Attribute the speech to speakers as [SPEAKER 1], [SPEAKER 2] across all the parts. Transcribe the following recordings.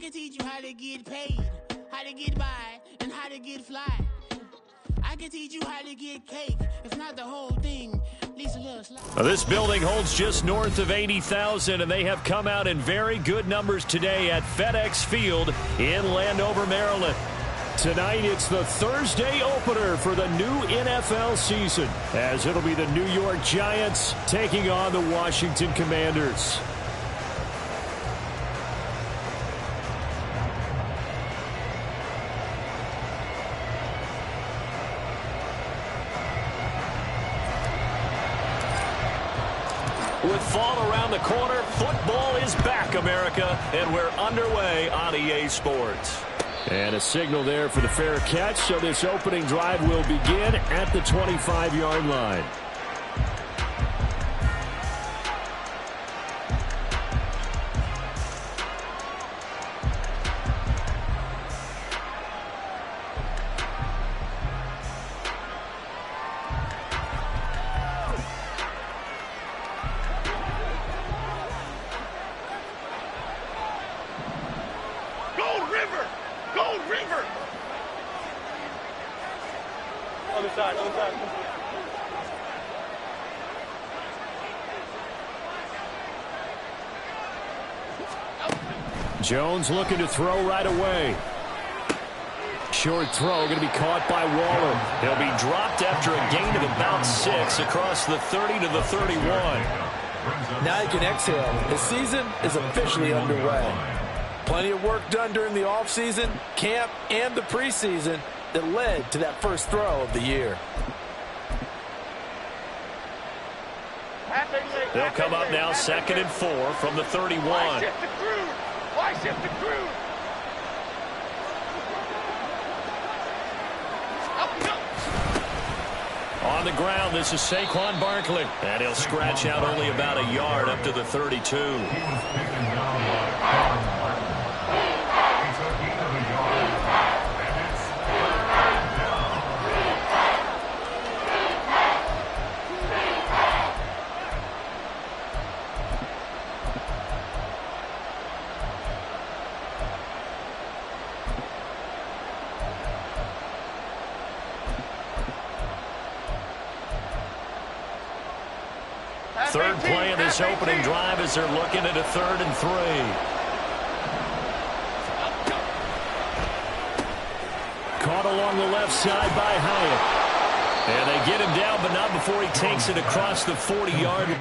[SPEAKER 1] can teach you how to get paid, how to get by, and how to get fly. I can teach you how to get cake, if not the whole thing, at least a little slide.
[SPEAKER 2] This building holds just north of 80,000, and they have come out in very good numbers today at FedEx Field in Landover, Maryland. Tonight, it's the Thursday opener for the new NFL season, as it'll be the New York Giants taking on the Washington Commanders. With fall around the corner, football is back, America, and we're underway on EA Sports. And a signal there for the fair catch, so this opening drive will begin at the 25-yard line. Jones looking to throw right away. Short throw going to be caught by Waller. He'll be dropped after a gain of about 6 across the 30 to the 31.
[SPEAKER 3] Now you can exhale. The season is officially underway. Plenty of work done during the offseason, camp, and the preseason that led to that first throw of the year.
[SPEAKER 2] They'll come up now 2nd and 4 from the 31. On the ground, this is Saquon Barkley. And he'll scratch out only about a yard up to the 32. Third play of this opening drive as they're looking at a 3rd and 3. Caught along the left side by Hyatt. And they get him down, but not before he takes it across the 40-yard line.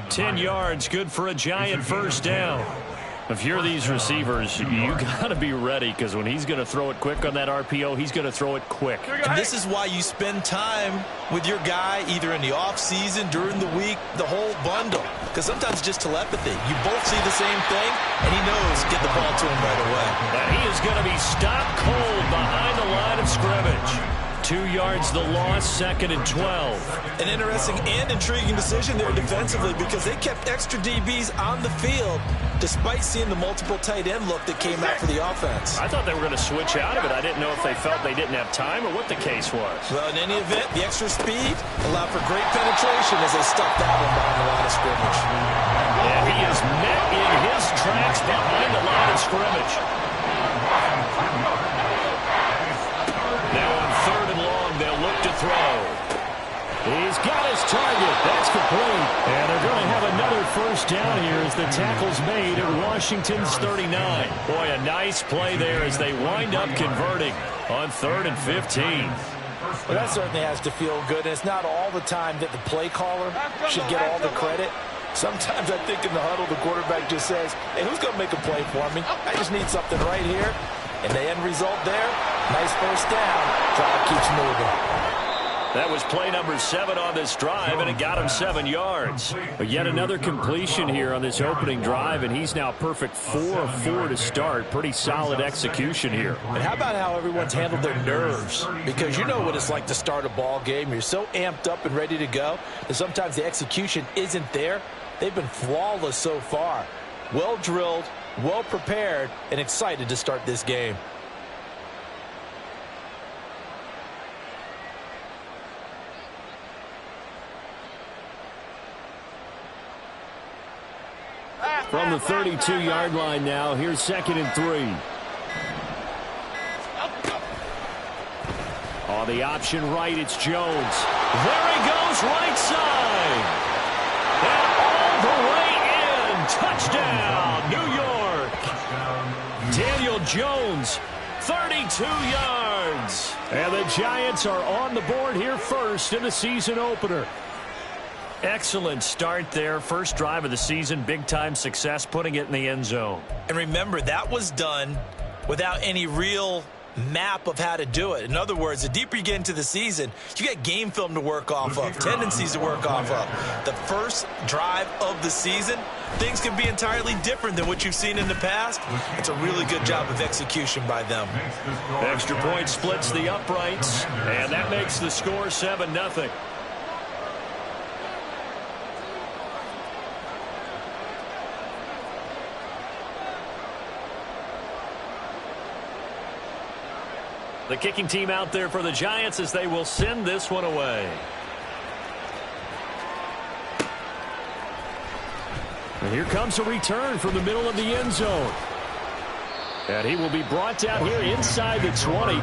[SPEAKER 2] Ten yards, good for a Giant first down. If you're these receivers, you got to be ready, because when he's going to throw it quick on that RPO, he's going to throw it quick.
[SPEAKER 4] And this is why you spend time with your guy either in the offseason, during the week, the whole bundle. Because sometimes it's just telepathy. You both see the same thing, and he knows get the ball to him right away.
[SPEAKER 2] And he is going to be stopped cold behind the line of scrimmage. 2 yards the loss, 2nd and 12.
[SPEAKER 4] An interesting and intriguing decision there defensively, because they kept extra DBs on the field despite seeing the multiple tight end look that came out for the offense.
[SPEAKER 2] I thought they were going to switch out of it. I didn't know if they felt they didn't have time or what the case was.
[SPEAKER 4] Well, in any event, the extra speed allowed for great penetration as they stuffed that one behind the line of scrimmage.
[SPEAKER 2] And he is met in his tracks behind the line of scrimmage. Now on 3rd and long, they'll look to throw. He's got his target. That's complete. And they're going to have another first down here as the tackle's made at Washington's 39. Boy, a nice play there as they wind up converting on 3rd and 15.
[SPEAKER 3] Well, that certainly has to feel good. And it's not all the time that the play caller should get all the credit. Sometimes I think in the huddle, the quarterback just says, hey, who's going to make a play for me? I just need something right here. And the end result there, nice first down. Clock keeps moving.
[SPEAKER 2] That was play number 7 on this drive, and it got him 7 yards. But yet another completion here on this opening drive, and he's now perfect 4 of 4 to start. Pretty solid execution here.
[SPEAKER 3] And how about how everyone's handled their nerves? Because you know what it's like to start a ball game. You're so amped up and ready to go, and sometimes the execution isn't there. They've been flawless so far. Well drilled, well prepared, and excited to start this game.
[SPEAKER 2] From the 32-yard line now, here's 2nd and 3. On the option right, it's Jones. There he goes, right side. And all the way in. Touchdown, New York. Daniel Jones, 32 yards. And the Giants are on the board here first in the season opener. Excellent start there. First drive of the season. Big-time success, putting it in the end zone.
[SPEAKER 4] And remember, that was done without any real map of how to do it. In other words, the deeper you get into the season, you got game film to work off of, tendencies to work off of. The first drive of the season, things can be entirely different than what you've seen in the past. It's a really good job of execution by them.
[SPEAKER 2] Extra point splits the uprights, and that makes the score 7-0. The kicking team out there for the Giants as they will send this one away. And here comes a return from the middle of the end zone. And he will be brought down here inside the 20.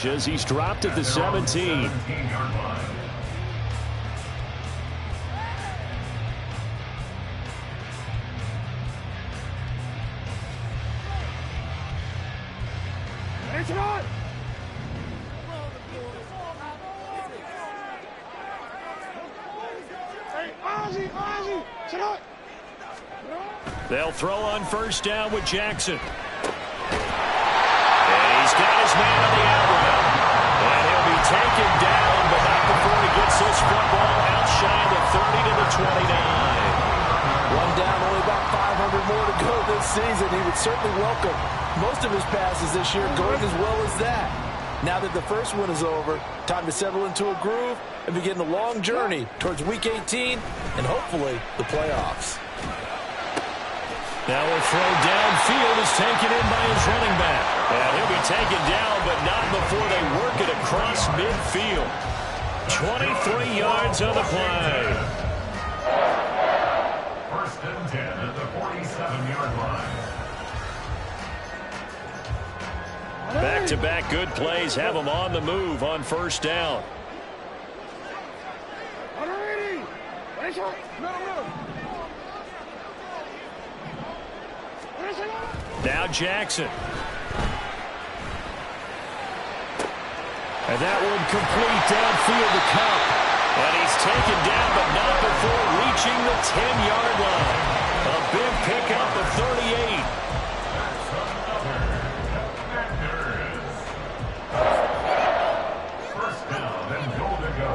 [SPEAKER 2] As he's dropped at the 17.
[SPEAKER 5] It's on. Hey, Ozzy, sit up.
[SPEAKER 2] They'll throw on first down with Jackson. He's got his man on the out route. And he'll be taken down, but not before he gets this football outshined the 30 to the 29.
[SPEAKER 3] One down, only about 500 more to go this season. He would certainly welcome most of his passes this year going as well as that. Now that the first one is over, time to settle into a groove and begin the long journey towards Week 18 and hopefully the playoffs.
[SPEAKER 2] Now a throw downfield is taken in by his running back. And he'll be taken down, but not before they work it across midfield. 23 yards on the play.
[SPEAKER 6] First and 10 at the 47-yard line.
[SPEAKER 2] Back-to-back good plays have them on the move on first down. Now Jackson. And that one complete downfield to Cup. And he's taken down, but not before reaching the 10-yard line. A big pickup of 38.
[SPEAKER 6] First down and goal to go.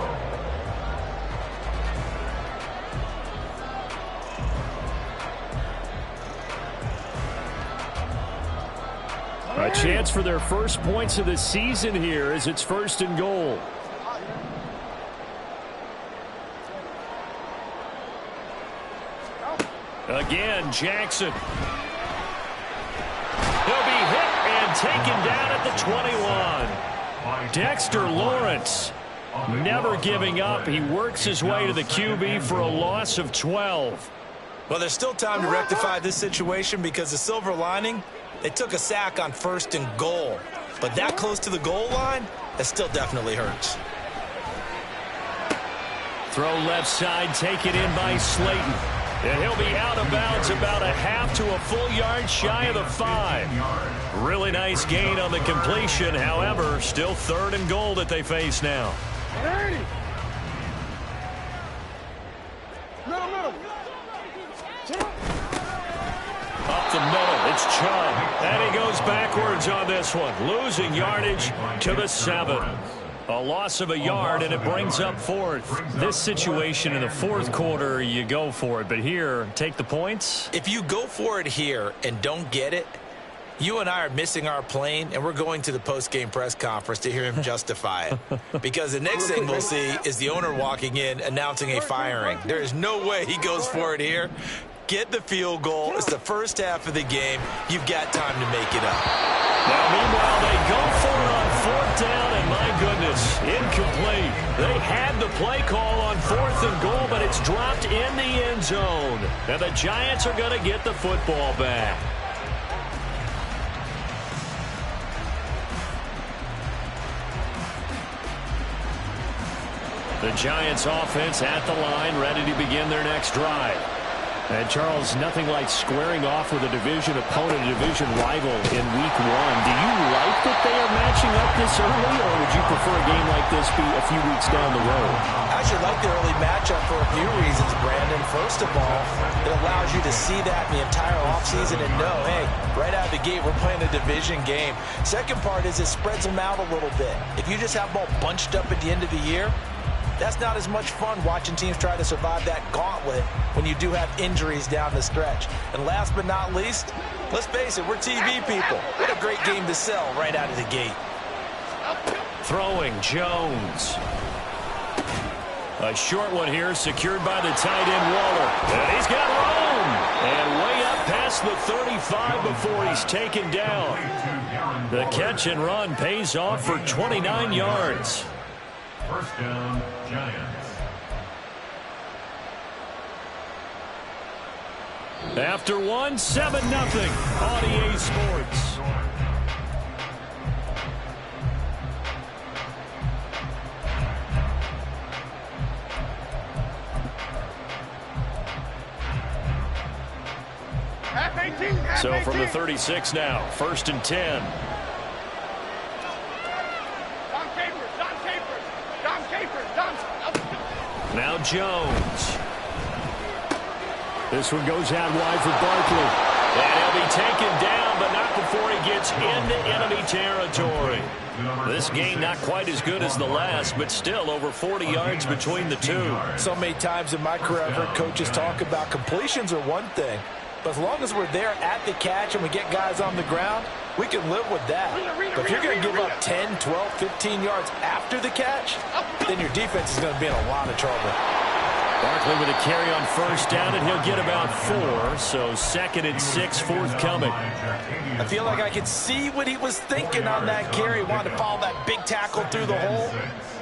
[SPEAKER 2] A chance for their first points of the season here as it's 1st and goal. Again, Jackson. He'll be hit and taken down at the 21. Dexter Lawrence never giving up. He works his way to the QB for a loss of 12.
[SPEAKER 4] Well, there's still time to rectify this situation because the silver lining, they took a sack on 1st and goal. But that close to the goal line, that still definitely hurts.
[SPEAKER 2] Throw left side, taken in by Slayton. And he'll be out of bounds about a half to a full yard shy of the 5. Really nice gain on the completion. However, still 3rd and goal that they face now. Up the middle, it's Chubb. And he goes backwards on this one, losing yardage to the 7. A loss of a yard, and it brings up 4th. This situation in the 4th quarter, you go for it. But here, take the points.
[SPEAKER 4] If you go for it here and don't get it, you and I are missing our plane, and we're going to the post-game press conference to hear him justify it. Because the next thing we'll see is the owner walking in announcing a firing. There is no way he goes for it here. Get the field goal. It's the first half of the game. You've got time to make it up.
[SPEAKER 2] Now, meanwhile, they go for it on 4th down, and my goodness, incomplete. They had the play call on 4th and goal, but it's dropped in the end zone. And the Giants are going to get the football back. The Giants offense at the line, ready to begin their next drive. And, Charles, nothing like squaring off with a division opponent, a division rival in Week 1. Do you like that they are matching up this early, or would you prefer a game like this be a few weeks down the road?
[SPEAKER 4] I actually like the early matchup for a few reasons, Brandon. First of all, it allows you to see that in the entire offseason and know, hey, right out of the gate, we're playing a division game. Second part is it spreads them out a little bit. If you just have them all bunched up at the end of the year, that's not as much fun watching teams try to survive that gauntlet when you do have injuries down the stretch. And last but not least, let's face it, we're TV people. What a great game to sell right out of the gate.
[SPEAKER 2] Throwing Jones. A short one here, secured by the tight end Waller. And he's got room. And way up past the 35 before he's taken down. The catch and run pays off for 29 yards.
[SPEAKER 6] First down, Giants.
[SPEAKER 2] After 1, 7-0 on EA Sports. So from the 36 now, 1st and 10. Now Jones. This one goes out wide for Barkley. And he'll be taken down, but not before he gets into enemy territory. This game not quite as good as the last, but still over 40 yards between the two.
[SPEAKER 3] So many times in my career I've heard coaches talk about completions are one thing, but as long as we're there at the catch and we get guys on the ground, we can live with that. But if you're going to give up 10, 12, 15 yards after the catch, then your defense is going to be in a lot of trouble.
[SPEAKER 2] Barkley with a carry on 1st down, and he'll get about 4. So 2nd and 6 forthcoming.
[SPEAKER 3] I feel like I could see what he was thinking on that carry. Wanted to follow that big tackle through the hole.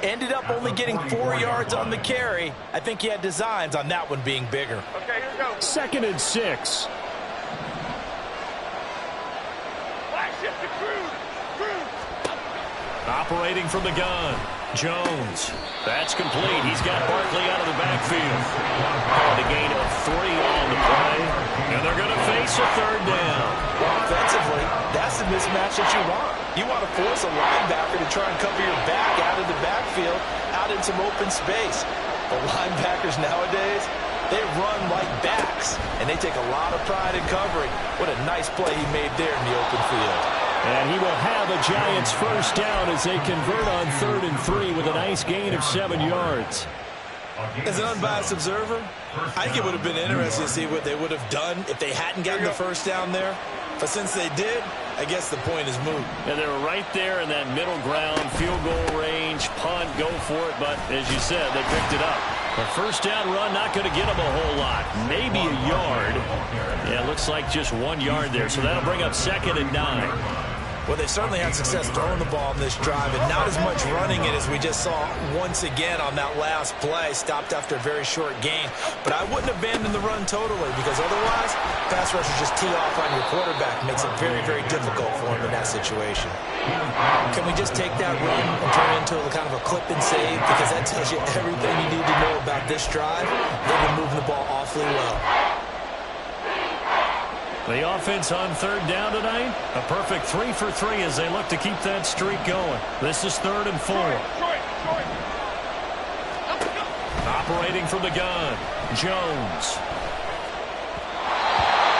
[SPEAKER 3] Ended up only getting 4 yards on the carry. I think he had designs on that one being bigger.
[SPEAKER 5] Okay, here we go.
[SPEAKER 2] 2nd and 6. Operating from the gun, Jones. That's complete. He's got Barkley out of the backfield. And a gain of 3 on the play. And they're going to face a third down.
[SPEAKER 3] Well, offensively, that's the mismatch that you want. You want to force a linebacker to try and cover your back out of the backfield, out in some open space. The linebackers nowadays, they run like backs, and they take a lot of pride in covering. What a nice play he made there in the open field.
[SPEAKER 2] And he will have a Giants first down as they convert on 3rd and 3 with a nice gain of 7 yards.
[SPEAKER 3] As an unbiased observer, I think it would have been interesting to see what they would have done if they hadn't gotten the first down there. But since they did, I guess the point is moot.
[SPEAKER 2] And they were right there in that middle ground, field goal range, punt, go for it. But as you said, they picked it up. A first down run, not going to get them a whole lot. Maybe a yard. Yeah, it looks like just 1 yard there. So that'll bring up 2nd and 9.
[SPEAKER 3] Well, they certainly had success throwing the ball in this drive, and not as much running it as we just saw once again on that last play. Stopped after a very short gain. But I wouldn't abandon the run totally, because otherwise, pass rushers just tee off on your quarterback. Makes it very, very difficult for him in that situation. Can we just take that run and turn it into a kind of a clip and save? Because that tells you everything you need to know about this drive. They've been moving the ball awfully well.
[SPEAKER 2] The offense on 3rd down tonight, a perfect 3 for 3 as they look to keep that streak going. This is 3rd and 4. Operating from the gun, Jones.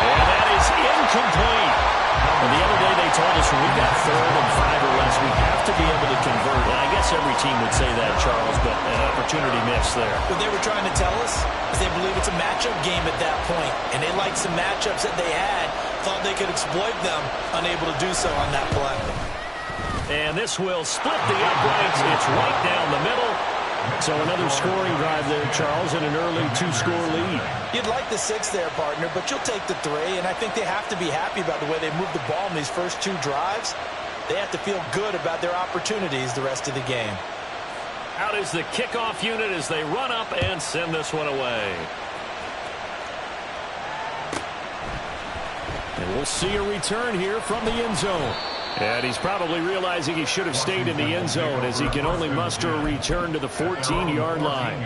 [SPEAKER 2] And that is incomplete. And the other day they told us when we got 3rd and 5 or less, we have to be able to convert. And I guess every team would say that, Charles, but an opportunity missed there.
[SPEAKER 3] What they were trying to tell us is they believe it's a matchup game at that point, and they liked some matchups that they had, thought they could exploit them, unable to do so on that play.
[SPEAKER 2] And this will split the uprights. It's right down the middle. So another scoring drive there, Charles, and an early 2-score lead.
[SPEAKER 3] You'd like the 6 there, partner, but you'll take the 3, and I think they have to be happy about the way they moved the ball in these first 2 drives. They have to feel good about their opportunities the rest of the game.
[SPEAKER 2] Out is the kickoff unit as they run up and send this one away. And we'll see a return here from the end zone. And he's probably realizing he should have stayed in the end zone as he can only muster a return to the 14-yard line.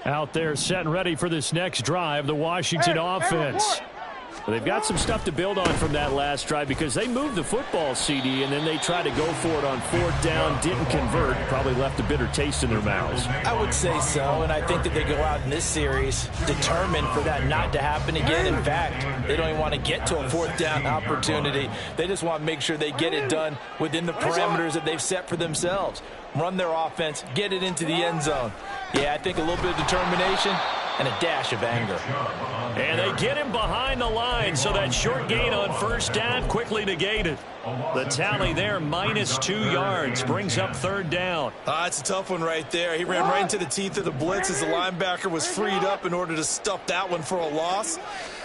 [SPEAKER 2] Out there set and ready for this next drive, the Washington offense. They've got some stuff to build on from that last drive because they moved the football, CD, and then they tried to go for it on 4th down, didn't convert, probably left a bitter taste in their mouths.
[SPEAKER 3] I would say so, and I think that they go out in this series determined for that not to happen again. In fact, they don't even want to get to a 4th down opportunity. They just want to make sure they get it done within the parameters that they've set for themselves. Run their offense, get it into the end zone. Yeah, I think a little bit of determination and a dash of anger.
[SPEAKER 2] And they get him behind the line, so that short gain on 1st down quickly negated. The tally there, -2 yards, brings up 3rd down.
[SPEAKER 3] It's a tough one right there. He ran right into the teeth of the blitz as the linebacker was freed up in order to stuff that one for a loss.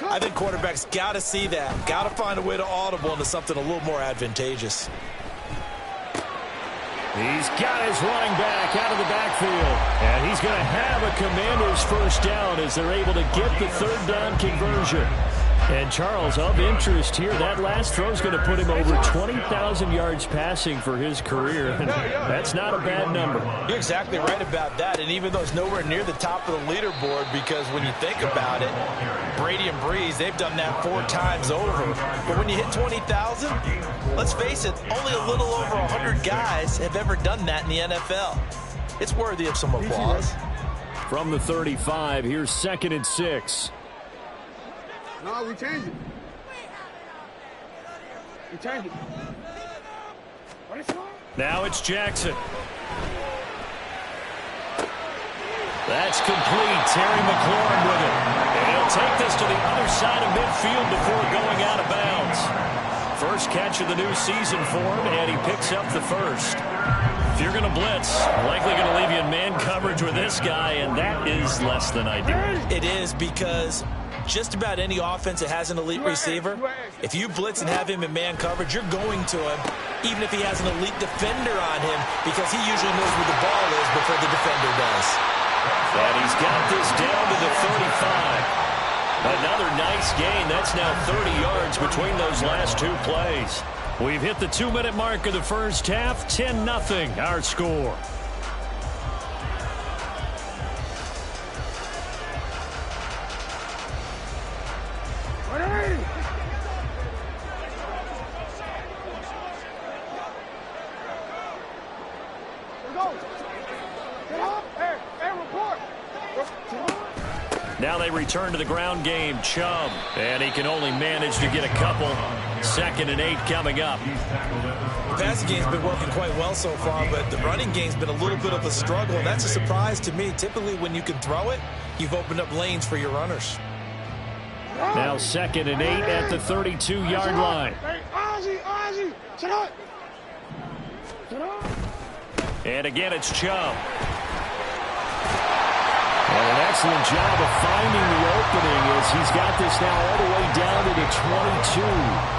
[SPEAKER 3] I think quarterbacks got to see that. Got to find a way to audible into something a little more advantageous.
[SPEAKER 2] He's got his running back out of the backfield. And he's going to have a Commanders first down as they're able to get the 3rd down conversion. And Charles, of interest here, that last throw is going to put him over 20,000 yards passing for his career. And that's not a bad number.
[SPEAKER 3] You're exactly right about that. And even though it's nowhere near the top of the leaderboard, because when you think about it, Brady and Breeze, they've done that 4 times over. But when you hit 20,000, let's face it, only a little over 100 guys have ever done that in the NFL. It's worthy of some applause.
[SPEAKER 2] From the 35, here's 2nd and 6.
[SPEAKER 5] No, we change it. We change it.
[SPEAKER 2] Now it's Jackson. That's complete. Terry McLaurin with it. And he'll take this to the other side of midfield before going out of bounds. First catch of the new season for him, and he picks up the first. If you're going to blitz, likely going to leave you in man coverage with this guy, and that is less than ideal.
[SPEAKER 3] It is, because
[SPEAKER 4] just about any offense that has an elite receiver, if you blitz and have him in man coverage, you're going to him, even if he has an elite defender on him, because he usually knows where the ball is before the defender does.
[SPEAKER 2] And he's got this down to the 35. Another nice gain. That's now 30 yards between those last two plays. We've hit the 2-minute mark of the first half. 10-0 our score. Now they return to the ground game. Chubb, and he can only manage to get a couple. 2nd and 8 coming up.
[SPEAKER 4] The passing game's been working quite well so far, but the running game's been a little bit of a struggle. That's a surprise to me. Typically, when you can throw it, you've opened up lanes for your runners.
[SPEAKER 2] Now 2nd and 8 at the 32-yard line. And again, it's Chubb. And an excellent job of finding the opening as he's got this now all the way down to the 22.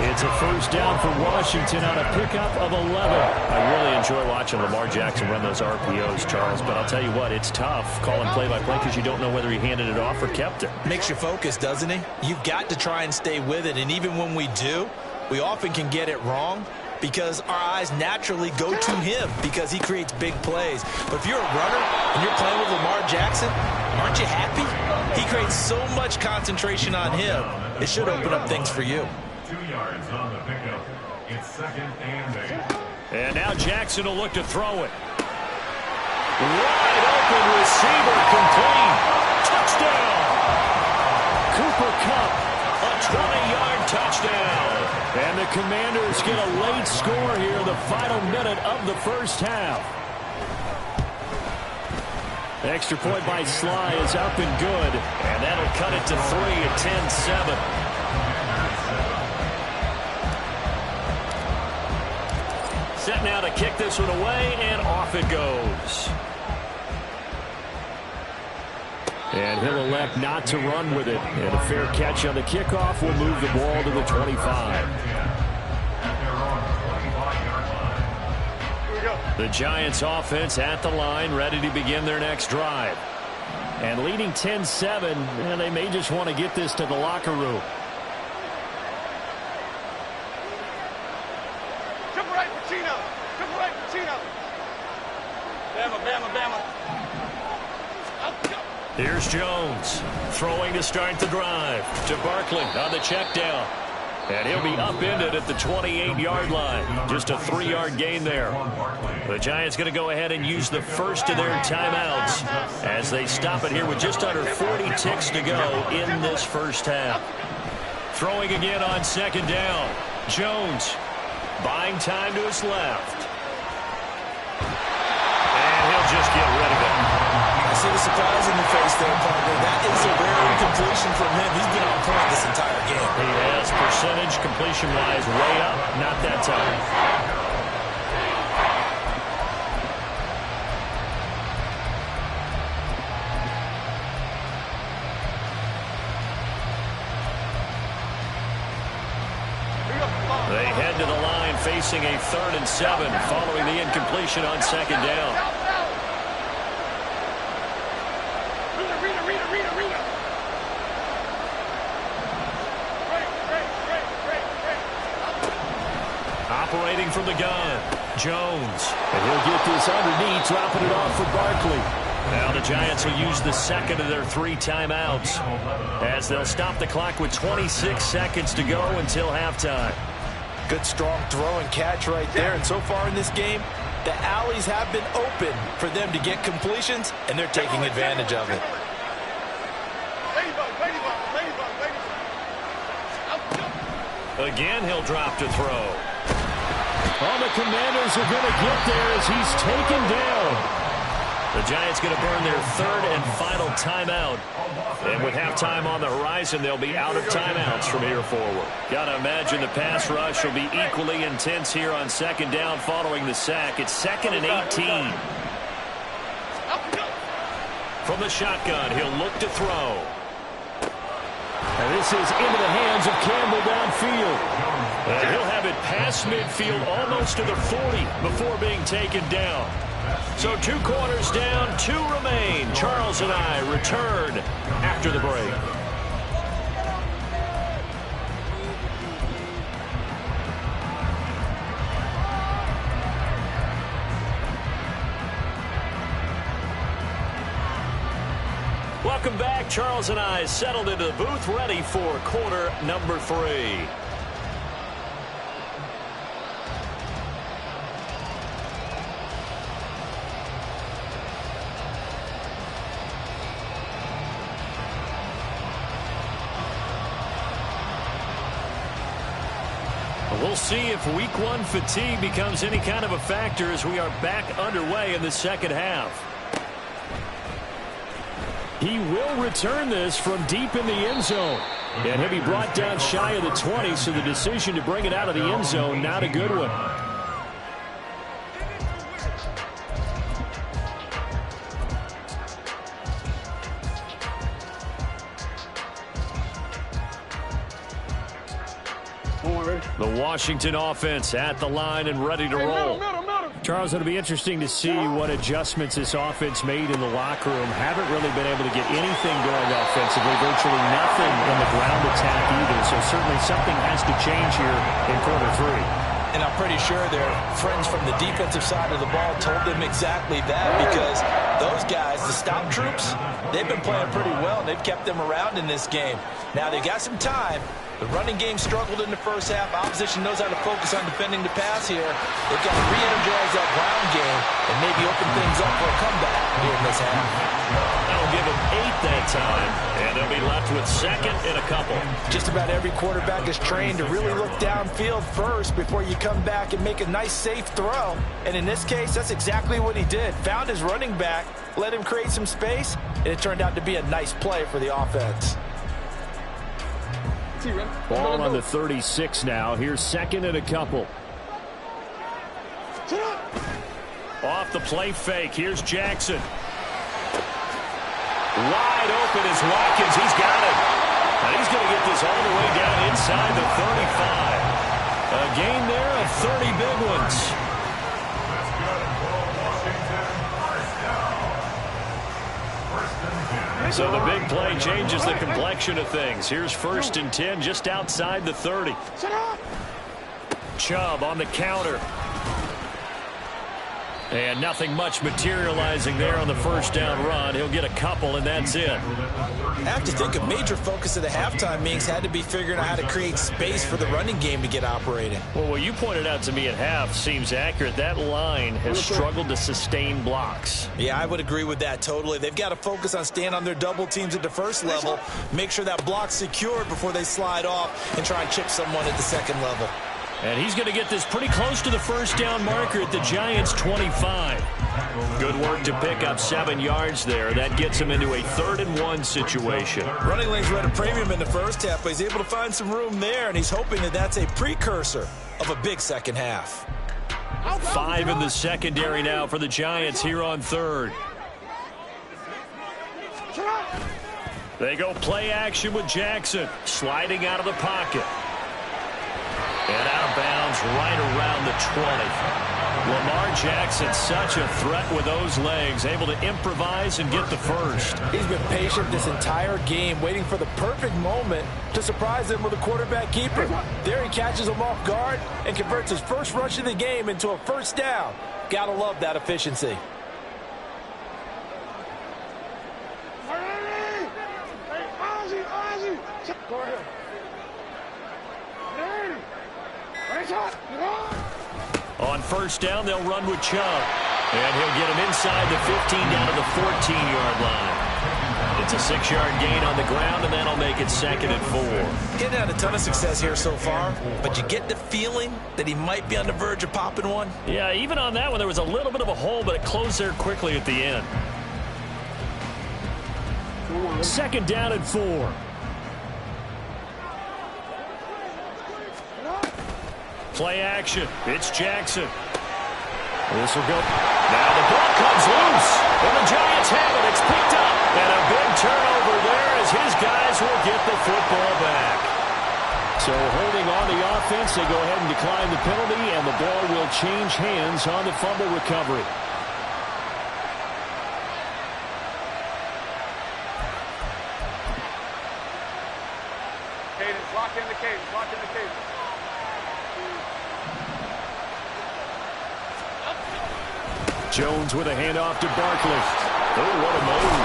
[SPEAKER 2] It's a first down for Washington on a pickup of 11. I really enjoy watching Lamar Jackson run those RPOs, Charles, but I'll tell you what, it's tough calling play-by-play because you don't know whether he handed it off or kept it.
[SPEAKER 4] Makes you focus, doesn't he? You've got to try and stay with it, and even when we do, we often can get it wrong because our eyes naturally go to him because he creates big plays. But if you're a runner and you're playing with Lamar Jackson, aren't you happy? He creates so much concentration on him. It should open up things for you.
[SPEAKER 6] 2 yards on the pickup. It's 2nd and 8.
[SPEAKER 2] And now Jackson will look to throw it. Wide open receiver, complete. Touchdown. Cooper Kupp, a 20-yard touchdown. And the Commanders get a late score here, the final minute of the first half. Extra point by Sly is up and good. And that'll cut it to 3 at 10-7. Set now to kick this one away, and off it goes. And he'll elect not to run with it. And a fair catch on the kickoff will move the ball to the 25. The Giants offense at the line, ready to begin their next drive. And leading 10-7, and they may just want to get this to the locker room.
[SPEAKER 5] Triple right, Pacino. Triple right, Pacino. Bama, Bama, Bama.
[SPEAKER 2] Here's Jones throwing to start the drive to Barkley on the check down. And he'll be upended at the 28-yard line. Just a 3-yard gain there. The Giants going to go ahead and use the first of their timeouts as they stop it here with just under 40 ticks to go in this first half. Throwing again on 2nd down. Jones buying time to his left. And he'll just get rid of it.
[SPEAKER 4] I see the surprise in your face there, partner. That is a rare incompletion from him. He's been on point this entire game.
[SPEAKER 2] He has percentage completion-wise way up. Not that time. They head to the line facing a 3rd and 7 following the incompletion on 2nd down. Operating from the gun, Jones. And he'll get this underneath, dropping it off for Barkley. Now the Giants will use the second of their 3 timeouts as they'll stop the clock with 26 seconds to go until halftime.
[SPEAKER 3] Good strong throw and catch right there. And so far in this game, the alleys have been open for them to get completions, and they're taking advantage of it.
[SPEAKER 2] Again, he'll drop to throw. All the Commanders are going to get there as he's taken down. The Giants going to burn their 3rd and final timeout. And with halftime on the horizon, they'll be out of timeouts from here forward. Got to imagine the pass rush will be equally intense here on 2nd down following the sack. It's 2nd and 18. From the shotgun, he'll look to throw. And this is into the hands of Campbell downfield. And he'll have it past midfield almost to the 40 before being taken down. So 2 quarters down, 2 remain. Charles and I return after the break. Welcome back. Charles and I settled into the booth, ready for quarter number 3. We'll see if week 1 fatigue becomes any kind of a factor as we are back underway in the second half. He will return this from deep in the end zone. And he'll be brought down shy of the 20, so the decision to bring it out of the end zone, not a good one. The Washington offense at the line and ready to roll. Charles, it'll be interesting to see what adjustments this offense made in the locker room. Haven't really been able to get anything going offensively, virtually nothing in the ground attack either. So certainly something has to change here in quarter 3.
[SPEAKER 3] And I'm pretty sure their friends from the defensive side of the ball told them exactly that, because those guys, the stop troops, they've been playing pretty well, and they've kept them around in this game. Now, they got some time. The running game struggled in the first half. Opposition knows how to focus on defending the pass here. They've got to re-energize that ground game and maybe open things up for a comeback here in this half.
[SPEAKER 2] That'll give them 8 that time, and they'll be left with second and a couple.
[SPEAKER 3] Just about every quarterback is trained to really look downfield first before you come back and make a nice, safe throw. And in this case, that's exactly what he did. Found his running back, let him create some space, and it turned out to be a nice play for the offense.
[SPEAKER 2] Ball on the 36 now. Here's second and a couple. Off the play fake. Here's Jackson. Wide open is Watkins. He's got it. And he's going to get this all the way down inside the 35. A gain there of 30 big ones. So the big play changes the complexion of things. Here's 1st and 10 just outside the 30. Chubb on the counter. And nothing much materializing there on the first down run. He'll get a couple, and that's it.
[SPEAKER 3] I have to think a major focus of the halftime meetings had to be figuring out how to create space for the running game to get operating.
[SPEAKER 2] Well, what you pointed out to me at half seems accurate. That line has struggled to sustain blocks.
[SPEAKER 3] Yeah, I would agree with that totally. They've got to focus on staying on their double teams at the first level, make sure that block's secured before they slide off and try and chip someone at the second level.
[SPEAKER 2] And he's going to get this pretty close to the first down marker at the Giants' 25. Good work to pick up 7 yards there. That gets him into a 3rd and 1 situation.
[SPEAKER 3] Running lanes were at a premium in the first half, but he's able to find some room there, and he's hoping that that's a precursor of a big second half.
[SPEAKER 2] 5 in the secondary now for the Giants here on 3rd. They go play action with Jackson, sliding out of the pocket. And out of bounds right around the 20. Lamar Jackson, such a threat with those legs, able to improvise and get the first.
[SPEAKER 3] He's been patient this entire game, waiting for the perfect moment to surprise them with a quarterback keeper. There he catches him off guard and converts his first rush of the game into a first down. Gotta love that efficiency.
[SPEAKER 5] Go ahead.
[SPEAKER 2] On first down, they'll run with Chubb. And he'll get him inside the 15 down to the 14-yard line. It's a 6-yard gain on the ground, and that'll make it 2nd and 4.
[SPEAKER 3] Getting had a ton of success here so far, but you get the feeling that he might be on the verge of popping one.
[SPEAKER 2] Yeah, even on that one, there was a little bit of a hole, but it closed there quickly at the end. 2nd down and 4. Play action. It's Jackson. This will go. Now the ball comes loose. And the Giants have it. It's picked up. And a big turnover there as his guys will get the football back. So holding on the offense, they go ahead and decline the penalty, and the ball will change hands on the fumble recovery.
[SPEAKER 5] Cadence, lock in the cadence, lock in the cadence.
[SPEAKER 2] Jones with a handoff to Barkley. Oh, what a move.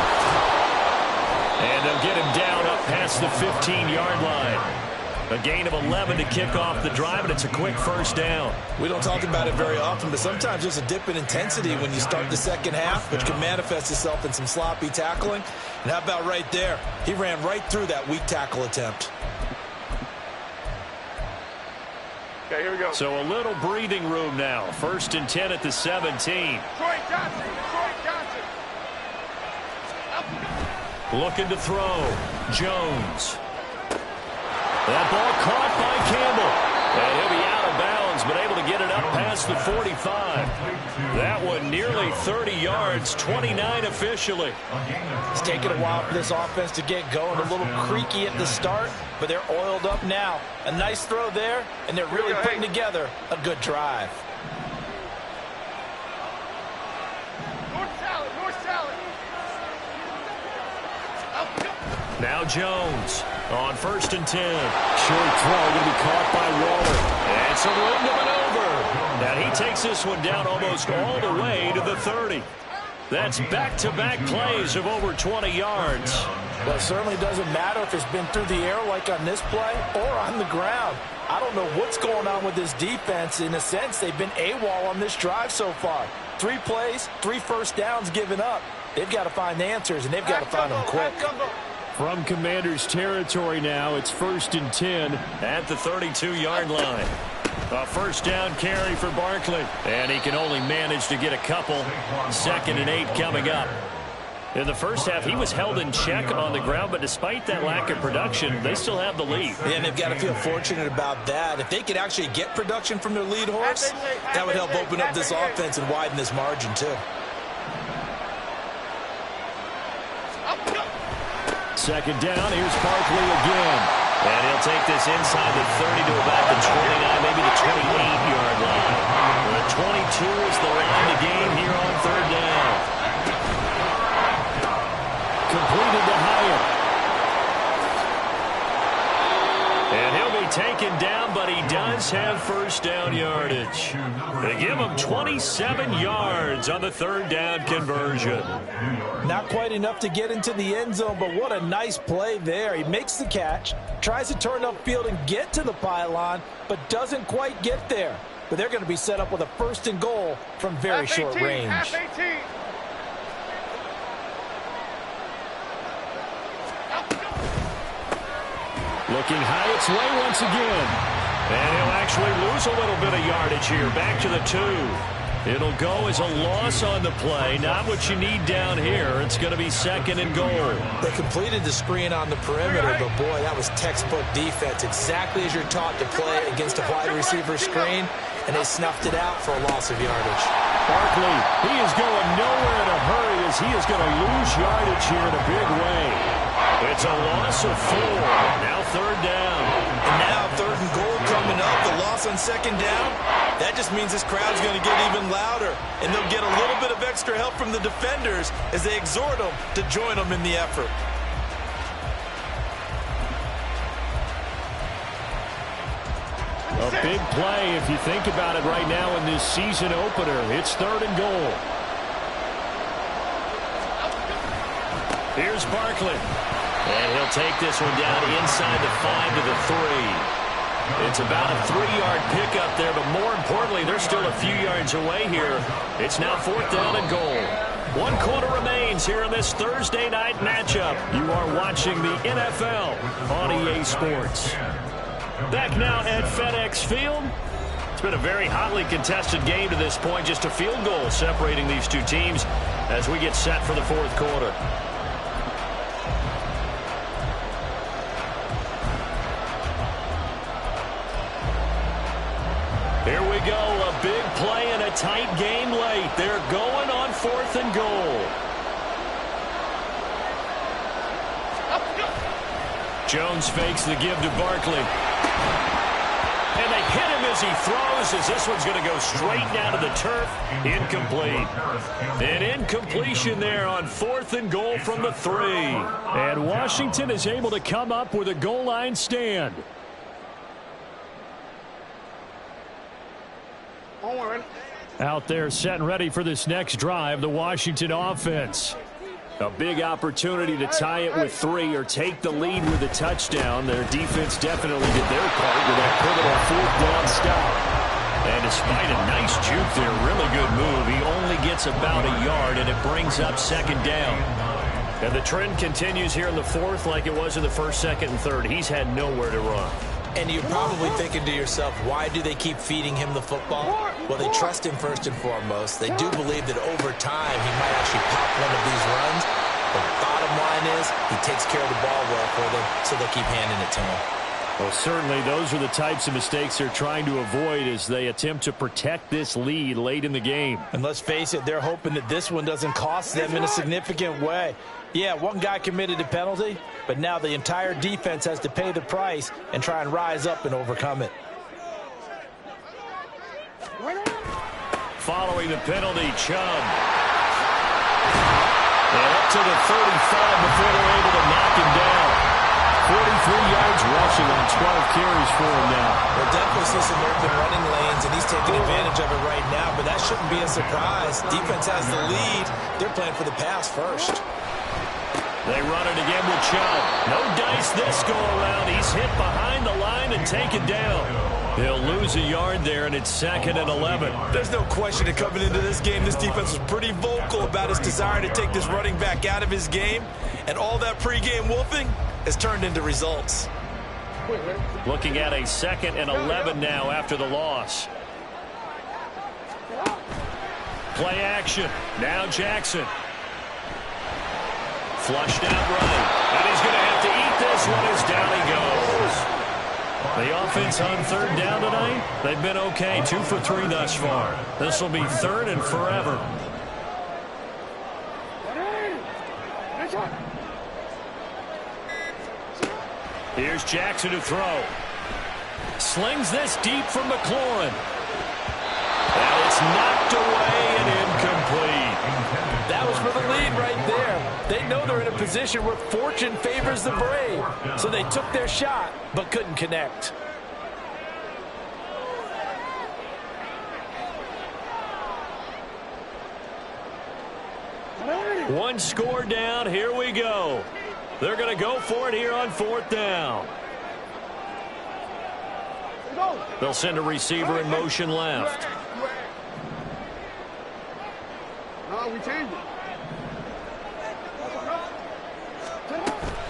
[SPEAKER 2] And they'll get him down up past the 15-yard line. A gain of 11 to kick off the drive, and it's a quick first down.
[SPEAKER 4] We don't talk about it very often, but sometimes there's a dip in intensity when you start the second half, which can manifest itself in some sloppy tackling. And how about right there? He ran right through that weak tackle attempt.
[SPEAKER 5] Okay, here we go.
[SPEAKER 2] So a little breathing room now. 1st and 10 at the 17.
[SPEAKER 5] Troy Johnson, Troy Johnson.
[SPEAKER 2] Looking to throw. Jones. That ball caught by Campbell. And he'll be out of bounds, but able to get it up past the 45. That one nearly 30 yards, 29 officially.
[SPEAKER 3] It's taken a while for this offense to get going. A little creaky at the start, but they're oiled up now. A nice throw there, and they're really putting together a good drive.
[SPEAKER 5] North salad, north salad.
[SPEAKER 2] Now Jones on 1st and 10. Short throw going to be caught by Waller. And some room to maneuver. Now he takes this one down almost all the way to the 30. That's back-to-back plays of over 20 yards.
[SPEAKER 3] Well, it certainly doesn't matter if it's been through the air like on this play or on the ground. I don't know what's going on with this defense. In a sense, they've been AWOL on this drive so far. 3 plays, 3 first downs given up. They've got to find answers, and they've got to find them quick.
[SPEAKER 2] From Commanders territory now, it's 1st and 10 at the 32-yard line. A first down carry for Barkley, and he can only manage to get a couple. 2nd and 8 coming up. In the first half, he was held in check on the ground, but despite that lack of production, they still have the lead.
[SPEAKER 4] Yeah, and they've got to feel fortunate about that. If they could actually get production from their lead horse, that would help open up this offense and widen this margin, too.
[SPEAKER 2] 2nd down, here's Barkley again. And he'll take this inside the 30 to about the 29, maybe the 28-yard line. The 22 is the line to gain here on 3rd down. Completed to Hyatt. And he'll be taken down, but he does have first down yardage. They give him 27 yards on the 3rd down conversion.
[SPEAKER 3] Not quite enough to get into the end zone, but what a nice play there. He makes the catch, tries to turn upfield and get to the pylon, but doesn't quite get there. But they're going to be set up with a 1st and goal from very short range.
[SPEAKER 5] F-18.
[SPEAKER 2] Looking Hyatt's way once again. And he'll actually lose a little bit of yardage here. Back to the 2. It'll go as a loss on the play. Not what you need down here. It's going to be 2nd and goal.
[SPEAKER 4] They completed the screen on the perimeter, but boy, that was textbook defense. Exactly as you're taught to play against a wide receiver screen, and they snuffed it out for a loss of yardage.
[SPEAKER 2] Barkley, he is going nowhere in a hurry as he is going to lose yardage here in a big way. It's a loss of 4. Now 3rd down.
[SPEAKER 4] And now 3rd and goal coming up. The loss on 2nd down. That just means this crowd's going to get even louder. And they'll get a little bit of extra help from the defenders as they exhort them to join them in the effort.
[SPEAKER 2] A big play if you think about it right now in this season opener. It's 3rd and goal. Here's Barkley. And he'll take this one down inside the 5 to the 3. It's about a 3-yard pickup there, but more importantly, they're still a few yards away here. It's now 4th down and goal. 1 quarter remains here in this Thursday night matchup. You are watching the NFL on EA Sports. Back now at FedEx Field. It's been a very hotly contested game to this point. Just a field goal separating these two teams as we get set for the 4th quarter. Here we go, a big play and a tight game late. They're going on 4th and goal. Jones fakes the give to Barkley. And they hit him as he throws, as this one's going to go straight down to the turf. Incomplete. An incompletion there on 4th and goal from the 3. And Washington is able to come up with a goal line stand. Out there set and ready for this next drive, the Washington offense. A big opportunity to tie it with 3 or take the lead with a touchdown. Their defense definitely did their part with that pivotal 4th down stop. And despite a nice juke there, really good move, he only gets about a yard, and it brings up 2nd down. And the trend continues here in the 4th like it was in the 1st, 2nd, and 3rd. He's had nowhere to run.
[SPEAKER 3] And you're probably thinking to yourself, why do they keep feeding him the football? Well, they trust him first and foremost. They do believe that over time he might actually pop one of these runs. But bottom line is he takes care of the ball well for them, so they'll keep handing it to him.
[SPEAKER 2] Well, certainly those are the types of mistakes they're trying to avoid as they attempt to protect this lead late in the game.
[SPEAKER 3] And let's face it, they're hoping that this one doesn't cost them in a significant way. Yeah, one guy committed a penalty, but now the entire defense has to pay the price and try and rise up and overcome it.
[SPEAKER 2] Following the penalty, Chubb. And up to the 35 before they're able to knock him down. 43 yards rushing on 12 carries for him now.
[SPEAKER 3] We'll definitely see some open running lanes, and he's taking advantage of it right now, but that shouldn't be a surprise. Defense has the lead. They're playing for the pass first.
[SPEAKER 2] They run it again with Chubb. No dice this go-around. He's hit behind the line and taken down. He'll lose a yard there, and it's 2nd and 11.
[SPEAKER 3] There's no question that coming into this game, this defense was pretty vocal about its desire to take this running back out of his game, and all that pregame wolfing has turned into results.
[SPEAKER 2] Looking at a 2nd and 11 now after the loss. Play action. Now Jackson. Flushed out right. And he's going to have to eat this one as down he goes. The offense on 3rd down tonight, they've been okay. 2 for 3 thus far. This will be 3rd and forever. Here's Jackson to throw. Slings this deep from McLaurin. And it's knocked away and incomplete.
[SPEAKER 3] That was for the lead right there. They know they're in a position where fortune favors the brave. So they took their shot, but couldn't connect.
[SPEAKER 2] One score down. Here we go. They're going to go for it here on 4th down. They'll send a receiver in motion left.
[SPEAKER 5] No, we changed it.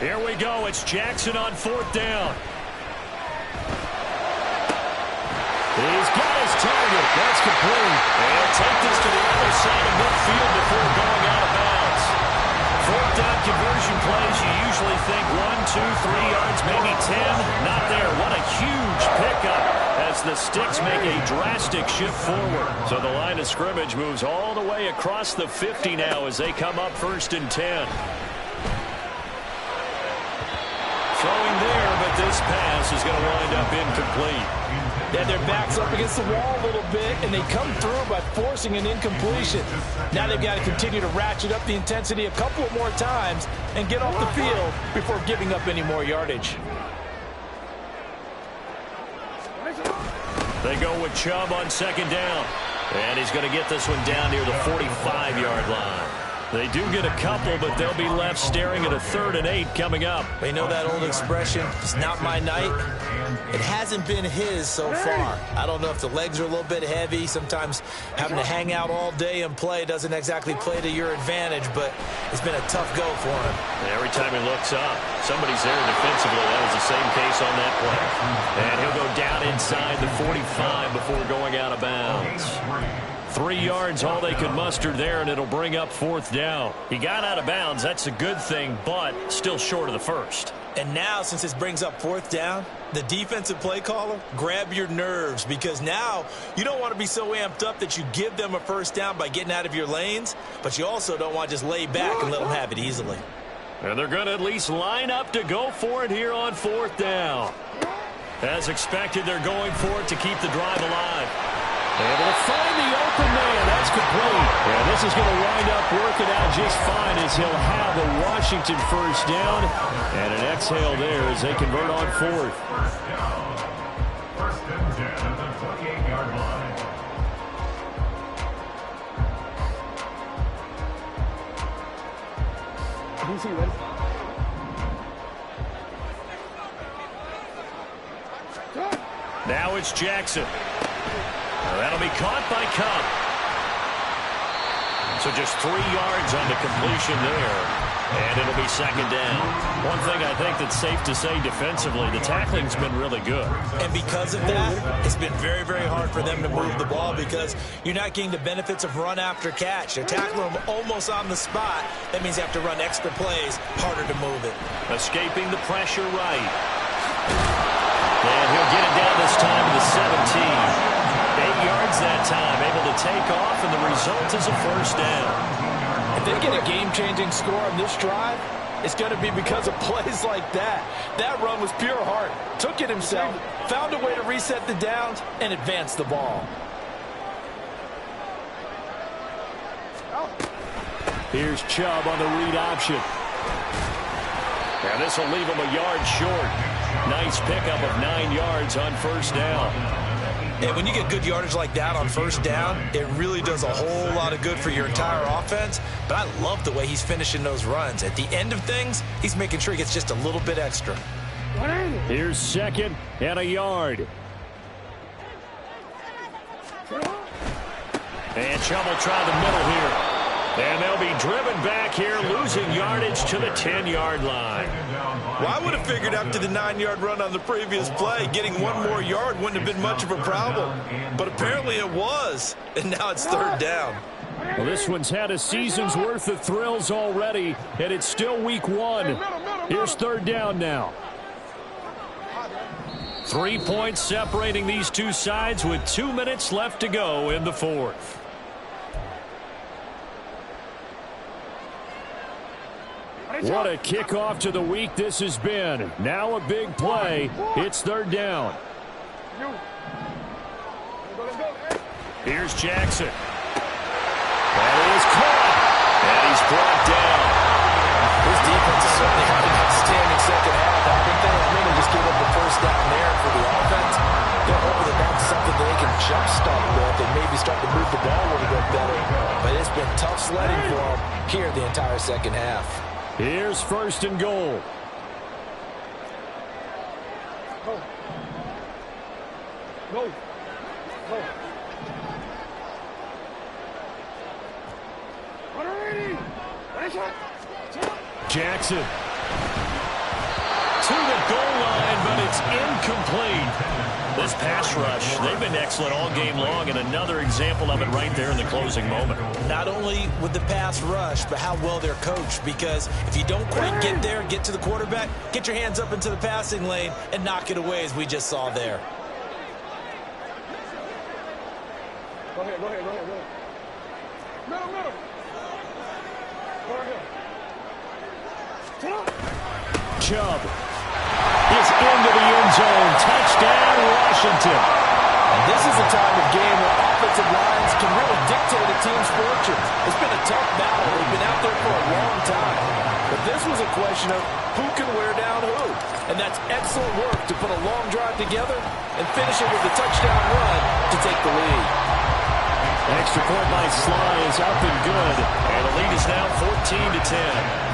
[SPEAKER 2] Here we go. It's Jackson on 4th down. He's got his target. That's complete. And he'll take this to the other side of midfield before going out of bounds. 4th down conversion plays, you usually think 1, 2, 3 yards, maybe 10. Not there. What a huge pickup as the Sticks make a drastic shift forward. So the line of scrimmage moves all the way across the 50 now as they come up 1st and 10. Throwing there, but this pass is going to wind up incomplete.
[SPEAKER 3] Yeah, their back's up against the wall a little bit, and they come through by forcing an incompletion. Now they've got to continue to ratchet up the intensity a couple more times and get off the field before giving up any more yardage.
[SPEAKER 2] They go with Chubb on 2nd down. And he's going to get this one down near the 45-yard line. They do get a couple, but they'll be left staring at a 3rd and 8 coming up.
[SPEAKER 3] They know that old expression, it's not my night. It hasn't been his so far. I don't know if the legs are a little bit heavy. Sometimes having to hang out all day and play doesn't exactly play to your advantage, but it's been a tough go for him.
[SPEAKER 2] Every time he looks up, somebody's there defensively. That was the same case on that play. And he'll go down inside the 45 before going out of bounds. 3 yards, all they could muster there, and it'll bring up 4th down. He got out of bounds. That's a good thing, but still short of the first.
[SPEAKER 3] And now, since this brings up 4th down, the defensive play caller, grab your nerves, because now you don't want to be so amped up that you give them a 1st down by getting out of your lanes, but you also don't want to just lay back and let them have it easily.
[SPEAKER 2] And they're going to at least line up to go for it here on 4th down. As expected, they're going for it to keep the drive alive. Able to find the open man. That's complete. And this is going to wind up working out just fine as he'll have the Washington first down. And an exhale there as they convert on 4th.
[SPEAKER 6] First and 10 at the 28-yard line.
[SPEAKER 2] Now it's Jackson. That'll be caught by Cup. So just 3 yards on the completion there. And it'll be 2nd down. One thing I think that's safe to say defensively, the tackling's been really good.
[SPEAKER 4] And because of that, it's been very, very hard for them to move the ball because you're not getting the benefits of run after catch. They're tackling them almost on the spot. That means you have to run extra plays, harder to move it.
[SPEAKER 2] Escaping the pressure right. And he'll get it down this time to the 17. 8 yards that time, able to take off, and the result is a first down.
[SPEAKER 3] If they get a game-changing score on this drive, it's going to be because of plays like that. That run was pure heart. Took it himself, found a way to reset the downs, and advance the ball.
[SPEAKER 2] Here's Chubb on the read option. And this will leave him a yard short. Nice pickup of 9 yards on first down.
[SPEAKER 4] And when you get good yardage like that on first down, it really does a whole lot of good for your entire offense. But I love the way he's finishing those runs. At the end of things, he's making sure he gets just a little bit extra.
[SPEAKER 2] Here's 2nd and a yard. And Chubb will try the middle here. And they'll be driven back here, losing yardage to the 10-yard line.
[SPEAKER 4] Well, I would have figured after the 9-yard run on the previous play, getting 1 more yard wouldn't have been much of a problem. But apparently it was, and now it's 3rd down.
[SPEAKER 2] Well, this one's had a season's worth of thrills already, and it's still week 1. Here's 3rd down now. 3 points separating these two sides with 2 minutes left to go in the 4th. What a kickoff to the week this has been. Now a big play. It's 3rd down. Here's Jackson. That is caught. And he's brought down.
[SPEAKER 3] His defense has certainly had an outstanding second half. I think they have really just gave up the first down there for the offense. They're hoping that that's something they can jumpstart with and maybe start to move the ball a little bit better. But it's been tough sledding for them here the entire second half.
[SPEAKER 2] Here's 1st and goal.
[SPEAKER 5] Go.
[SPEAKER 2] Jackson. To the goal line, but it's incomplete. This pass rush, they've been excellent all game long, and another example of it right there in the closing moment.
[SPEAKER 4] Not only with the pass rush, but how well they're coached. Because if you don't quite get there, get to the quarterback, get your hands up into the passing lane and knock it away as we just saw there.
[SPEAKER 5] Go ahead. Middle. Go ahead.
[SPEAKER 2] Chubb is into the end zone. Touchdown, Washington.
[SPEAKER 3] And this is a time of game where offensive lines can really dictate a team's fortunes. It's been a tough battle. They've been out there for a long time. But this was a question of who can wear down who. And that's excellent work to put a long drive together and finish it with a touchdown run to take the lead.
[SPEAKER 2] Extra point by Sly is up and good. And the lead is now 14-10.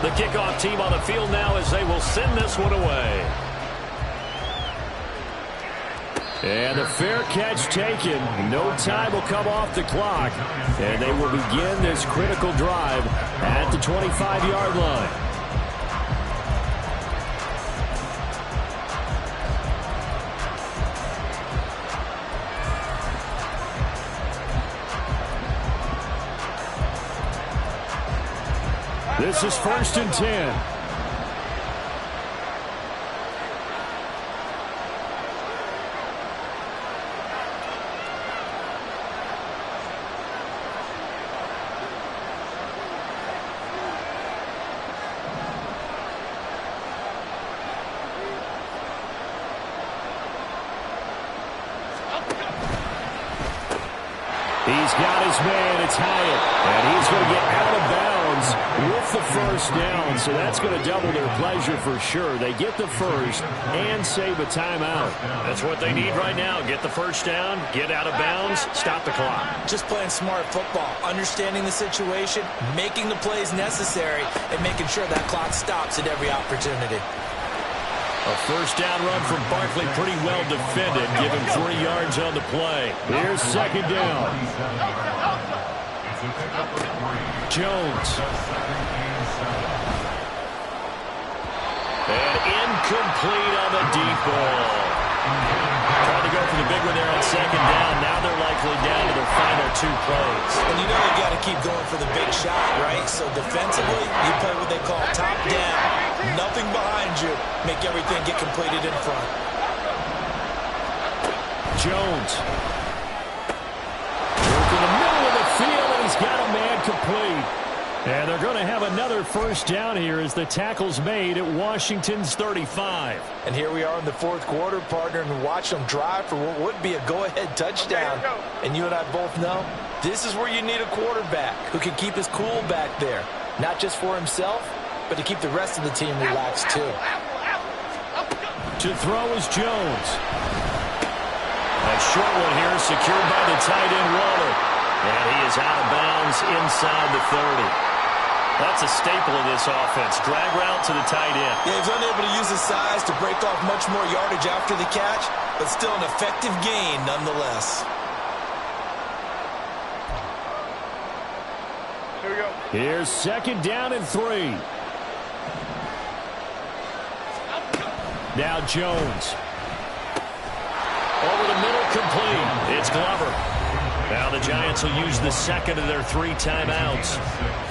[SPEAKER 2] The kickoff team on the field now as they will send this one away. And the fair catch taken. No time will come off the clock. And they will begin this critical drive at the 25-yard line. This is 1st and 10. He's got his man. It's Hyatt. And he's going to get out of bounds with the first down. So that's going to double their pleasure for sure. They get the first and save a timeout. That's what they need right now. Get the first down, get out of bounds, stop the clock.
[SPEAKER 3] Just playing smart football, understanding the situation, making the plays necessary, and making sure that clock stops at every opportunity.
[SPEAKER 2] A first down run from Barkley, pretty well defended. Give him 3 yards on the play. Here's second down. Jones. And incomplete on the deep ball. Trying to go for the big one there on second down. Now they're likely down to their final 2 plays.
[SPEAKER 3] And you know you got to keep going for the big shot, right? So defensively, you play what they call top down. Nothing behind you. Make everything get completed in front.
[SPEAKER 2] Jones. Working the middle of the field, and he's got a man complete. And they're going to have another first down here as the tackle's made at Washington's 35.
[SPEAKER 3] And here we are in the 4th quarter, partner, and watch them drive for what would be a go-ahead touchdown. And you and I both know this is where you need a quarterback who can keep his cool back there. Not just for himself, but to keep the rest of the team relaxed too.
[SPEAKER 2] To throw is Jones. A short one here secured by the tight end Waller. And he is out of bounds inside the 30. That's a staple of this offense. Drag route to the tight end.
[SPEAKER 3] Yeah, he's unable to use his size to break off much more yardage after the catch, but still an effective gain nonetheless.
[SPEAKER 5] Here we go.
[SPEAKER 2] Here's second down and 3. Now Jones. Over the middle, complete. It's Glover. Now the Giants will use the second of their 3 timeouts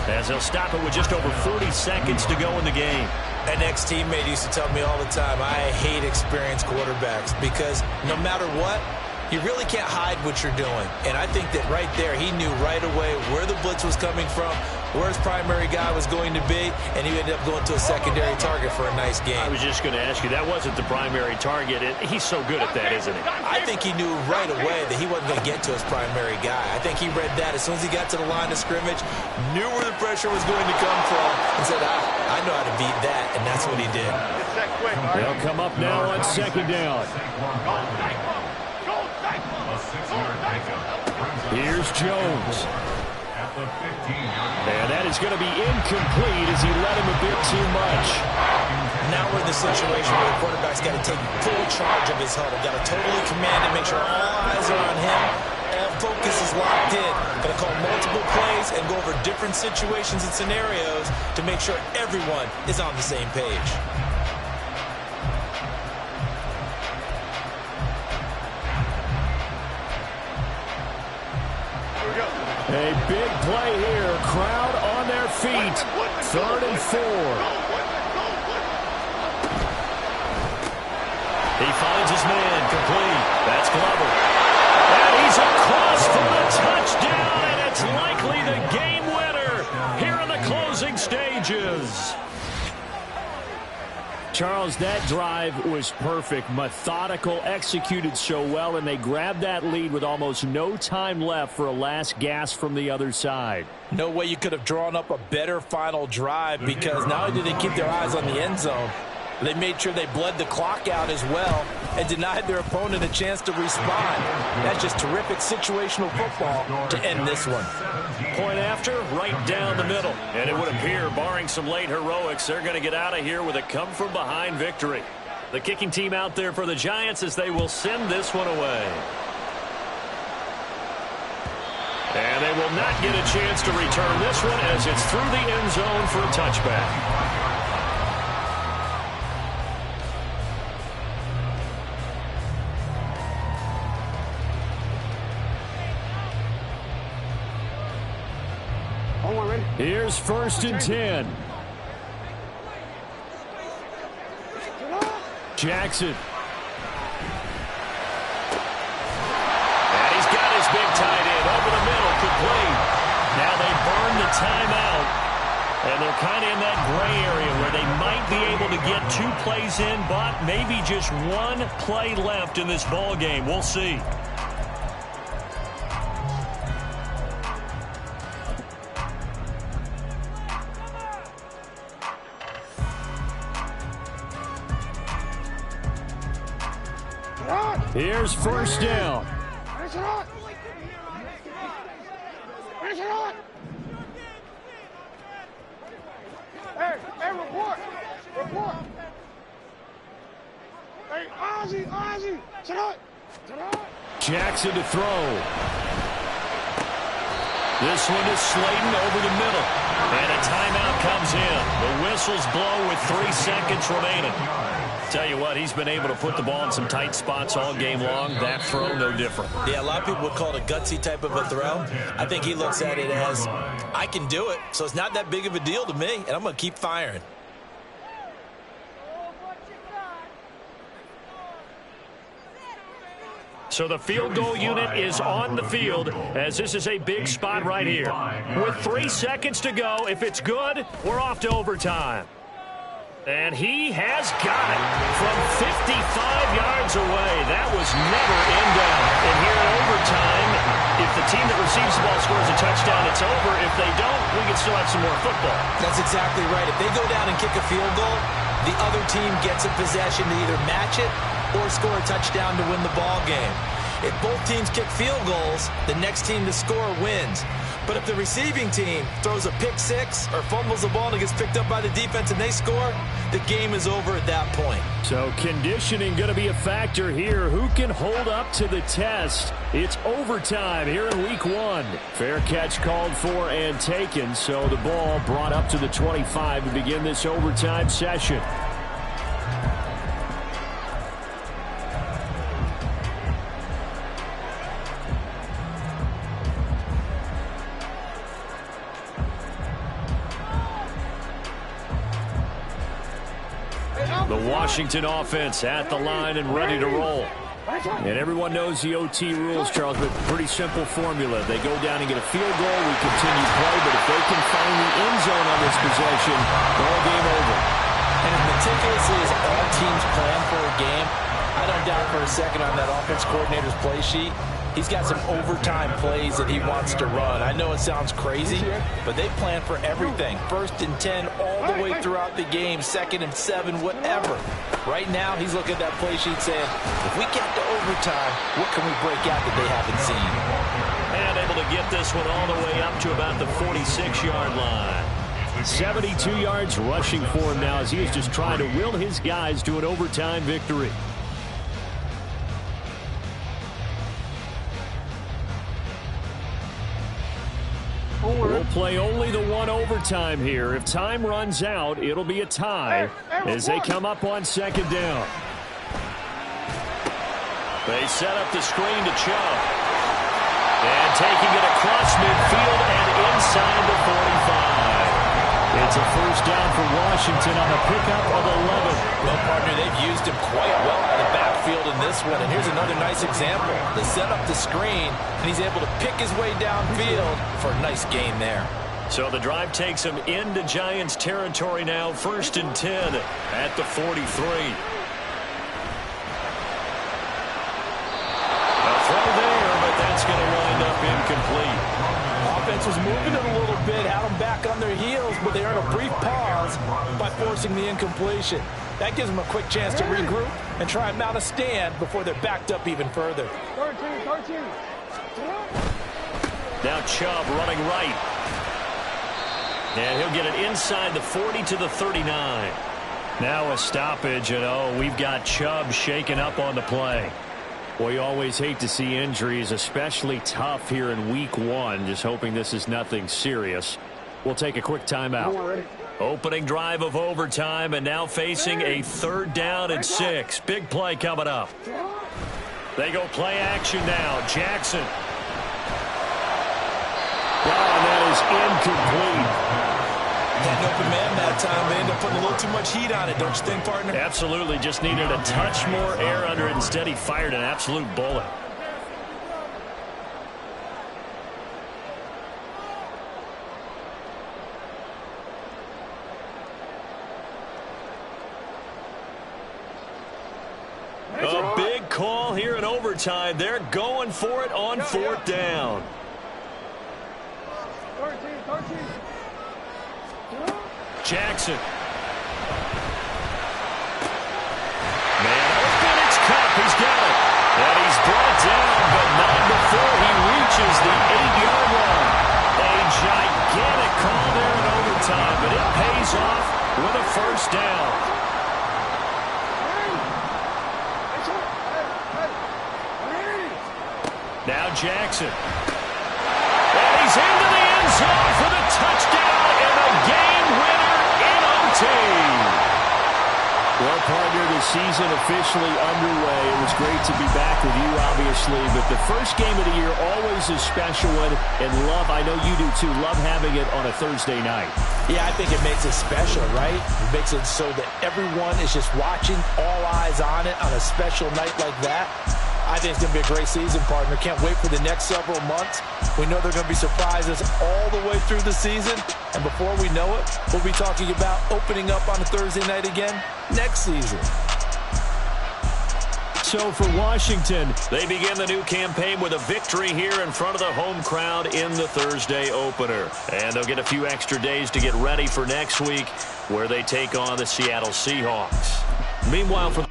[SPEAKER 2] as they'll stop it with just over 40 seconds to go in the game.
[SPEAKER 3] An ex-teammate used to tell me all the time, I hate experienced quarterbacks because no matter what, you really can't hide what you're doing. And I think that right there, he knew right away where the blitz was coming from, where his primary guy was going to be, and he ended up going to a secondary target for a nice game.
[SPEAKER 2] I was just going to ask you, that wasn't the primary target. He's so good at that, isn't he?
[SPEAKER 3] I think he knew right away that he wasn't going to get to his primary guy. I think he read that as soon as he got to the line of scrimmage, knew where the pressure was going to come from, and said, I know how to beat that, and that's what he did.
[SPEAKER 2] They'll come up now on second down. Here's Jones. And that is going to be incomplete as he led him a bit too much.
[SPEAKER 3] Now we're in the situation where the quarterback's got to take full charge of his huddle. Got to totally command and make sure all eyes are on him. All focus is locked in. Got to call multiple plays and go over different situations and scenarios to make sure everyone is on the same page.
[SPEAKER 2] A big play here. Crowd on their feet. 3rd and 4. He finds his man complete. That's Glover. And he's across for a touchdown, and it's likely the game winner here in the closing stages. Charles, that drive was perfect, methodical, executed so well, and they grabbed that lead with almost no time left for a last gasp from the other side.
[SPEAKER 3] No way you could have drawn up a better final drive because not only did they keep their eyes on the end zone, they made sure they bled the clock out as well and denied their opponent a chance to respond. That's just terrific situational football to end this one.
[SPEAKER 2] Point after, right down the middle. And it would appear, barring some late heroics, they're going to get out of here with a come-from-behind victory. The kicking team out there for the Giants as they will send this one away. And they will not get a chance to return this one as it's through the end zone for a touchback. Here's 1st and 10. Jackson. And he's got his big tight end over the middle, complete. Now they burn the timeout, and they're kind of in that gray area where they might be able to get 2 plays in, but maybe just 1 play left in this ball game. We'll see. Here's first down.
[SPEAKER 5] Finish it on. Finish it on. Hey, report. Report. Hey, Ozzy. Sit on.
[SPEAKER 2] Jackson to throw. This one is Slayton over the middle. And a timeout comes in. The whistles blow with 3 seconds remaining. Tell you what, he's been able to put the ball in some tight spots all game long. That throw, no different.
[SPEAKER 4] Yeah, a lot of people would call it a gutsy type of a throw. I think he looks at it as, I can do it, so it's not that big of a deal to me, and I'm going to keep firing.
[SPEAKER 2] So the field goal unit is on the field as this is a big spot right here. With 3 seconds to go, if it's good, we're off to overtime. And he has got it from 55 yards away. That was never in doubt. And here in overtime, if the team that receives the ball scores a touchdown, it's over. If they don't, we can still have some more football.
[SPEAKER 4] That's exactly right. If they go down and kick a field goal, the other team gets a possession to either match it or score a touchdown to win the ball game. If both teams kick field goals, the next team to score wins. But if the receiving team throws a pick six or fumbles the ball and it gets picked up by the defense and they score, the game is over at that point.
[SPEAKER 2] So conditioning going to be a factor here. Who can hold up to the test? It's overtime here in week 1. Fair catch called for and taken, so the ball brought up to the 25 to begin this overtime session. The Washington offense at the line and ready to roll. And everyone knows the OT rules, Charles, but pretty simple formula. They go down and get a field goal, we continue play, but if they can find the end zone on this possession, ball game over.
[SPEAKER 4] And as meticulously as all teams plan for a game, I don't doubt for a second on that offense coordinator's play sheet, he's got some overtime plays that he wants to run. I know it sounds crazy, but they plan for everything. 1st and 10 all the way throughout the game, 2nd and 7, whatever. Right now, he's looking at that play sheet saying, if we get to overtime, what can we break out that they haven't seen?
[SPEAKER 2] And able to get this one all the way up to about the 46-yard line. 72 yards rushing for him now as he is just trying to will his guys to an overtime victory. We'll play only the one overtime here. If time runs out, it'll be a tie as they come up on 2nd down. They set up the screen to Chubb. And taking it across midfield and inside the 45. It's a first down for Washington on a pickup of 11.
[SPEAKER 4] Well, partner, they've used him quite well out of the backfield in this one. And here's another nice example. They set up the screen, and he's able to pick his way downfield for a nice gain there.
[SPEAKER 2] So the drive takes him into Giants territory now. 1st and 10 at the 43. A throw there, but that's going to wind up incomplete.
[SPEAKER 4] Offense was moving it a little bit, had them back on their heels, but they earned a brief pause by forcing the incompletion. That gives them a quick chance to regroup and try and mount a stand before they're backed up even further.
[SPEAKER 5] 13.
[SPEAKER 2] Now Chubb running right. And he'll get it inside the 40 to the 39. Now a stoppage, and we've got Chubb shaken up on the play. Well, you always hate to see injuries, especially tough here in week 1. Just hoping this is nothing serious. We'll take a quick timeout. Opening drive of overtime, and now facing a 3rd down and 6. Big play coming up. They go play action now. Jackson. Oh, that is incomplete.
[SPEAKER 4] Had an open man that time. They end up putting a little too much heat on it, don't you think, partner?
[SPEAKER 2] Absolutely. Just needed a touch more air under it. Instead, he fired an absolute bullet. A big call here in overtime. They're going for it on 4th down.
[SPEAKER 5] 13.
[SPEAKER 2] Jackson. Man open, it's Cup. He's got it. brought down, but not before he reaches the 8-yard line. A gigantic call there in overtime, but it pays off with a first down. Now Jackson. And he's into the end zone for the touchdown and a game winner in OT. Well, partner, the season officially underway. It was great to be back with you, obviously, but the first game of the year always a special one. And love, I know you do too, love having it on a Thursday night.
[SPEAKER 3] Yeah, I think it makes it special, right? It makes it so that everyone is just watching, all eyes on it on a special night like that. I think it's going to be a great season, partner. Can't wait for the next several months. We know there are going to be surprises all the way through the season. And before we know it, we'll be talking about opening up on a Thursday night again next season.
[SPEAKER 2] So for Washington, they begin the new campaign with a victory here in front of the home crowd in the Thursday opener. And they'll get a few extra days to get ready for next week, where they take on the Seattle Seahawks. Meanwhile, for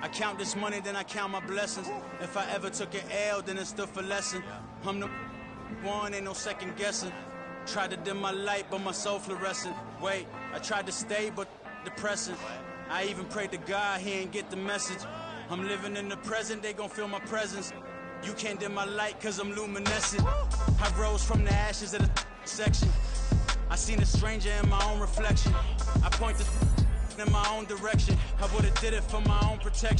[SPEAKER 7] I count this money, then I count my blessings. If I ever took an L, then it stood for lesson. I'm the one, ain't no second guessing. Tried to dim my light, but my soul fluorescent. Wait, I tried to stay, but depressing. I even prayed to God, he ain't get the message. I'm living in the present, they gon' feel my presence. You can't dim my light, cause I'm luminescent. I rose from the ashes of the section. I seen a stranger in my own reflection. I point the in my own direction. I would've did it for my own protection.